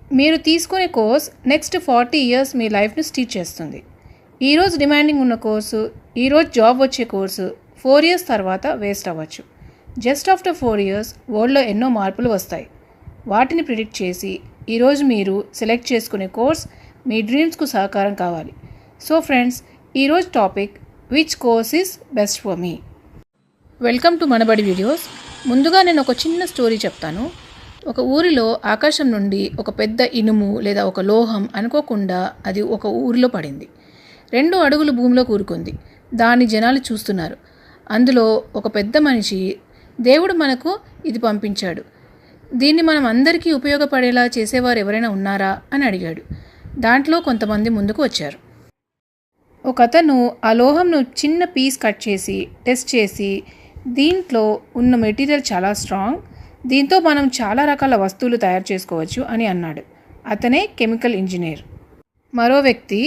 మీరు తీసుకునే course next 40 years మీ లైఫ్ని స్టీచ్ చేస్తుంది. ఈరోజు డిమాండింగ్ ఉన్న కోర్సు, ఈరోజు జాబ్ వచ్చే కోర్సు 4 ఇయర్స్ తర్వాత వేస్ట్ అవ్వచ్చు. జస్ట్ ఆఫ్టర్ 4 ఇయర్స్ వరల్డ్లో ఎన్నో మార్పులు వస్తాయి. వాటిని ప్రిడిక్ట్ చేసి ఈరోజు మీరు సెలెక్ట్ చేసుకునే కోర్స్ మీ డ్రీమ్స్కు సహకారం కావాలి. సో ఫ్రెండ్స్, ఈరోజు topic which course is best for me. Welcome to Manabadi videos. ముందుగా నేను ఒక చిన్న స్టోరీ చెప్తాను. ఒక ఊరిలో ఆకాశం నుండి ఒక పెద్ద ఇనుము లేదా ఒక లోహం అనుకోకుండా అది ఒక ఊరిలో పడింది. 2 అడుగులు భూమిలో కూరుకుంది. దాన్ని జనాలు చూస్తున్నారు. అందులో ఒక పెద్ద మనిషి, దేవుడు మనకు ఇది పంపించాడు, దీన్ని మనం అందరికీ ఉపయోగపడేలా చేసేవారు ఎవరైనా ఉన్నారా అని అడిగాడు. దాంట్లో కొంతమంది ముందుకు వచ్చారు. ఒక అతను ఆ లోహంను చిన్న పీస్ కట్ చేసి టెస్ట్ చేసి, దీంట్లో ఉన్న మెటీరియల్ చాలా స్ట్రాంగ్, దీంతో మనం చాలా రకాల వస్తువులు తయారు చేసుకోవచ్చు అని అన్నాడు. అతనే కెమికల్ ఇంజనీర్. మరో వ్యక్తి,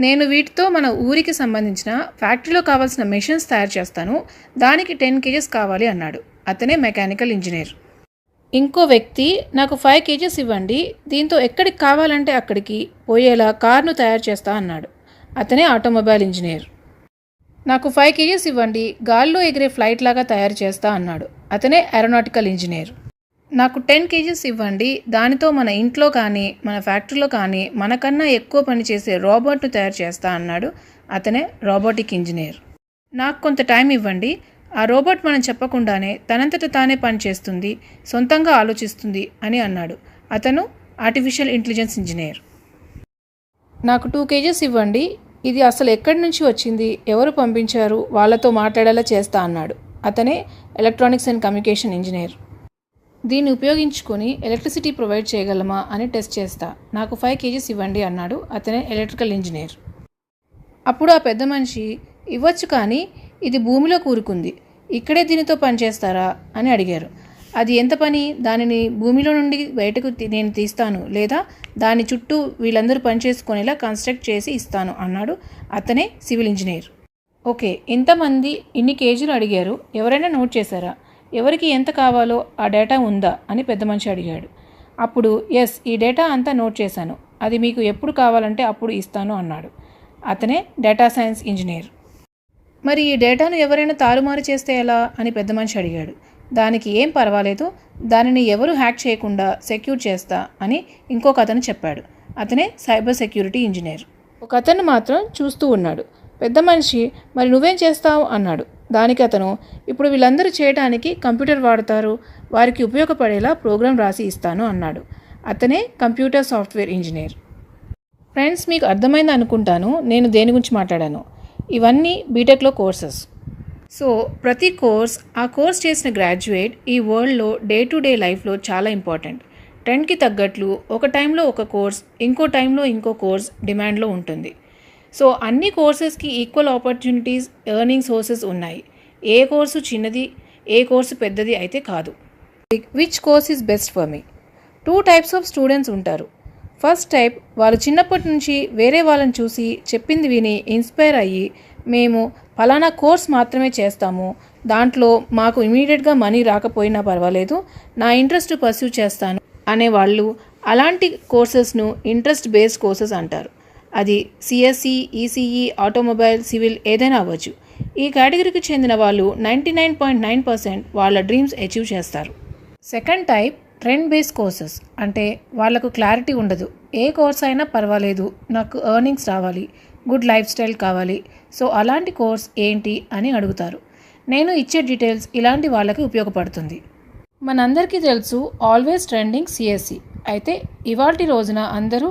నేను వీటితో మన ఊరికి సంబంధించిన ఫ్యాక్టరీలో కావాల్సిన మెషిన్స్ తయారు చేస్తాను, దానికి 10 kgs కావాలి అన్నాడు. అతనే మెకానికల్ ఇంజనీర్. ఇంకో వ్యక్తి, నాకు 5 kgs ఇవ్వండి, దీంతో ఎక్కడికి కావాలంటే అక్కడికి పోయేలా కార్ను తయారు చేస్తా అన్నాడు. అతనే ఆటోమొబైల్ ఇంజనీర్. నాకు 5 kgs ఇవ్వండి, గాల్లో ఎగిరే ఫ్లైట్ లాగా తయారు చేస్తా అన్నాడు. అతనే ఏరోనాటికల్ ఇంజనీర్. నాకు 10 kgs ఇవ్వండి, దానితో మన ఇంట్లో కానీ మన ఫ్యాక్టరీలో కానీ మనకన్నా ఎక్కువ పని చేసే రోబోట్ను తయారు చేస్తా అన్నాడు. అతనే రోబోటిక్ ఇంజనీర్. నాకు కొంత టైం ఇవ్వండి, ఆ రోబోట్ మనం చెప్పకుండానే తనంతట తానే పని చేస్తుంది, సొంతంగా ఆలోచిస్తుంది అని అన్నాడు. అతను ఆర్టిఫిషియల్ ఇంటెలిజెన్స్ ఇంజనీర్. నాకు 2 kgs ఇవ్వండి, ఇది అసలు ఎక్కడి నుంచి వచ్చింది, ఎవరు పంపించారు, వాళ్ళతో మాట్లాడేలా చేస్తా అన్నాడు. అతనే ఎలక్ట్రానిక్స్ అండ్ కమ్యూనికేషన్ ఇంజనీర్. దీన్ని ఉపయోగించుకొని ఎలక్ట్రిసిటీ ప్రొవైడ్ చేయగలమా అని టెస్ట్ చేస్తా, నాకు 5 kgs ఇవ్వండి అన్నాడు. అతనే ఎలక్ట్రికల్ ఇంజనీర్. అప్పుడు ఆ పెద్ద మనిషి, ఇవ్వచ్చు కానీ ఇది భూమిలో కూరుకుంది, ఇక్కడే దీనితో పని చేస్తారా అని అడిగారు. అది ఎంత పని, దానిని భూమిలో నుండి బయటకు నేను తీస్తాను, లేదా దాని చుట్టూ వీళ్ళందరూ పనిచేసుకునేలా కన్స్ట్రక్ట్ చేసి ఇస్తాను అన్నాడు. అతనే సివిల్ ఇంజనీర్. ఓకే, ఇంతమంది ఇన్ని కేజీలు అడిగారు, ఎవరైనా నోట్ చేశారా, ఎవరికి ఎంత కావాలో ఆ డేటా ఉందా అని పెద్ద మనిషి అడిగాడు. అప్పుడు ఎస్, ఈ డేటా అంతా నోట్ చేశాను, అది మీకు ఎప్పుడు కావాలంటే అప్పుడు ఇస్తాను అన్నాడు. అతనే డేటా సైన్స్ ఇంజనీర్. మరి ఈ డేటాను ఎవరైనా తారుమారు చేస్తే ఎలా అని పెద్ద మనిషి అడిగాడు. దానికి ఏం పర్వాలేదు, దానిని ఎవరు హ్యాక్ చేయకుండా సెక్యూర్ చేస్తా అని ఇంకొక అతను చెప్పాడు. అతనే సైబర్ సెక్యూరిటీ ఇంజనీర్. ఒక అతను మాత్రం చూస్తూ ఉన్నాడు. పెద్ద మనిషి, మరి నువ్వేం చేస్తావు అన్నాడు. దానికి అతను, ఇప్పుడు వీళ్ళందరూ చేయడానికి కంప్యూటర్ వాడతారు, వారికి ఉపయోగపడేలా ప్రోగ్రాం రాసి ఇస్తాను అన్నాడు. అతనే కంప్యూటర్ సాఫ్ట్వేర్ ఇంజనీర్. ఫ్రెండ్స్, మీకు అర్థమైంది అనుకుంటాను నేను దేని గురించి మాట్లాడాను. ఇవన్నీ బీటెక్లో కోర్సెస్. సో ప్రతి కోర్స్, ఆ కోర్స్ చేసిన గ్రాడ్యుయేట్ ఈ వరల్డ్లో డే టు డే లైఫ్లో చాలా ఇంపార్టెంట్. ట్రెండ్కి తగ్గట్లు ఒక టైంలో ఒక కోర్స్, ఇంకో టైంలో ఇంకో కోర్స్ డిమాండ్లో ఉంటుంది. సో అన్ని కోర్సెస్కి ఈక్వల్ ఆపర్చునిటీస్, ఎర్నింగ్ సోర్సెస్ ఉన్నాయి. ఏ కోర్సు చిన్నది, ఏ కోర్సు పెద్దది అయితే కాదు. Which course is best for me? 2 types of students ఉంటారు. ఫస్ట్ టైప్, వాళ్ళు చిన్నప్పటి నుంచి వేరే వాళ్ళని చూసి చెప్పింది విని ఇన్స్పైర్ అయ్యి, మేము ఫలానా కోర్స్ మాత్రమే చేస్తాము, దాంట్లో మాకు ఇమీడియట్గా మనీ రాకపోయినా పర్వాలేదు, నా ఇంట్రెస్ట్ పర్స్యూ చేస్తాను అనేవాళ్ళు. అలాంటి కోర్సెస్ను ఇంట్రెస్ట్ బేస్డ్ కోర్సెస్ అంటారు. అది సిఎస్సి, ఈసీఈ, ఆటోమొబైల్, సివిల్ ఏదైనా అవ్వచ్చు. ఈ కేటగిరీకి చెందిన వాళ్ళు 99.9% వాళ్ళ డ్రీమ్స్ అచీవ్ చేస్తారు. Second type, trend based courses. అంటే వాళ్ళకు క్లారిటీ ఉండదు, ఏ కోర్స్ అయినా పర్వాలేదు, నాకు ఎర్నింగ్స్ రావాలి, గుడ్ లైఫ్ స్టైల్ కావాలి, సో అలాంటి కోర్స్ ఏంటి అని అడుగుతారు. నేను ఇచ్చే డీటెయిల్స్ ఇలాంటి వాళ్ళకి ఉపయోగపడుతుంది. మనందరికీ తెలుసు ఆల్వేస్ ట్రెండింగ్ సిఎస్సి. అయితే ఇవాల్టి రోజున అందరూ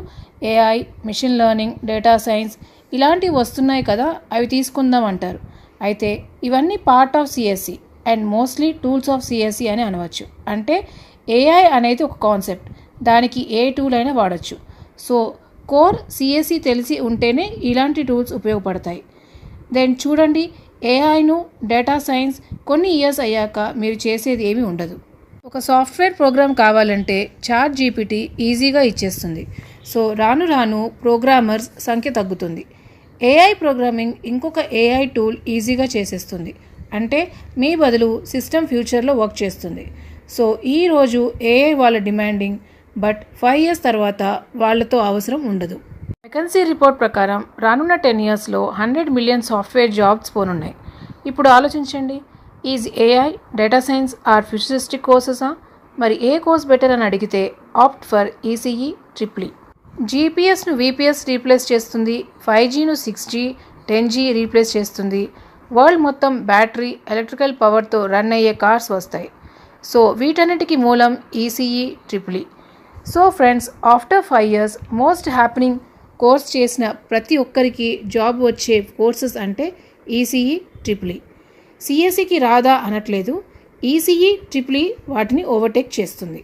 AI, machine learning, data science ఇలాంటివి వస్తున్నాయి కదా, అవి తీసుకుందాం అంటారు. అయితే ఇవన్నీ part of CSC and mostly tools of CSC అని అనవచ్చు. అంటే ఏఐ అనేది ఒక కాన్సెప్ట్, దానికి ఏ టూల్ అయినా వాడచ్చు. సో కోర్ సిఎస్సి తెలిసి ఉంటేనే ఇలాంటి టూల్స్ ఉపయోగపడతాయి. దెన్ చూడండి, ఏఐను, డేటా సైన్స్ కొన్ని ఇయర్స్ అయ్యాక మీరు చేసేది ఏమీ ఉండదు. ఒక సాఫ్ట్వేర్ ప్రోగ్రామ్ కావాలంటే చాట్ జీపీటీ ఈజీగా ఇచ్చేస్తుంది. సో రాను రాను ప్రోగ్రామర్స్ సంఖ్య తగ్గుతుంది. ఏఐ ప్రోగ్రామింగ్ ఇంకొక ఏఐ టూల్ ఈజీగా చేసేస్తుంది. అంటే మీ బదులు సిస్టమ్ ఫ్యూచర్లో వర్క్ చేస్తుంది. సో ఈరోజు ఏఐ వాళ్ళ డిమాండింగ్, బట్ 5 ఇయర్స్ తర్వాత వాళ్ళతో అవసరం ఉండదు. మెకన్సీ రిపోర్ట్ ప్రకారం రానున్న 10 ఇయర్స్లో 100 మిలియన్ సాఫ్ట్వేర్ జాబ్స్ పోనున్నాయి. ఇప్పుడు ఆలోచించండి, is AI, data science are futuristic కోర్సెసా? మరి ఏ కోర్స్ బెటర్ అని అడిగితే opt for ECE triple E. జీపీఎస్ను వీపీఎస్ replace చేస్తుంది, 5Gను 6G 10G రీప్లేస్ చేస్తుంది, వరల్డ్ మొత్తం బ్యాటరీ ఎలక్ట్రికల్ పవర్తో రన్ అయ్యే కార్స్ వస్తాయి. సో వీటన్నిటికీ మూలం ECE triple E. So friends, after 5 years most happening course చేసిన ప్రతి ఒక్కరికి జాబ్ వచ్చే కోర్సెస్ అంటే ఈసీఈ ట్రిపుల్ ఈ. సిఎస్సికి రాదా అనట్లేదు, ఈసీఈ ట్రిపుల్ ఈ వాటిని ఓవర్టేక్ చేస్తుంది.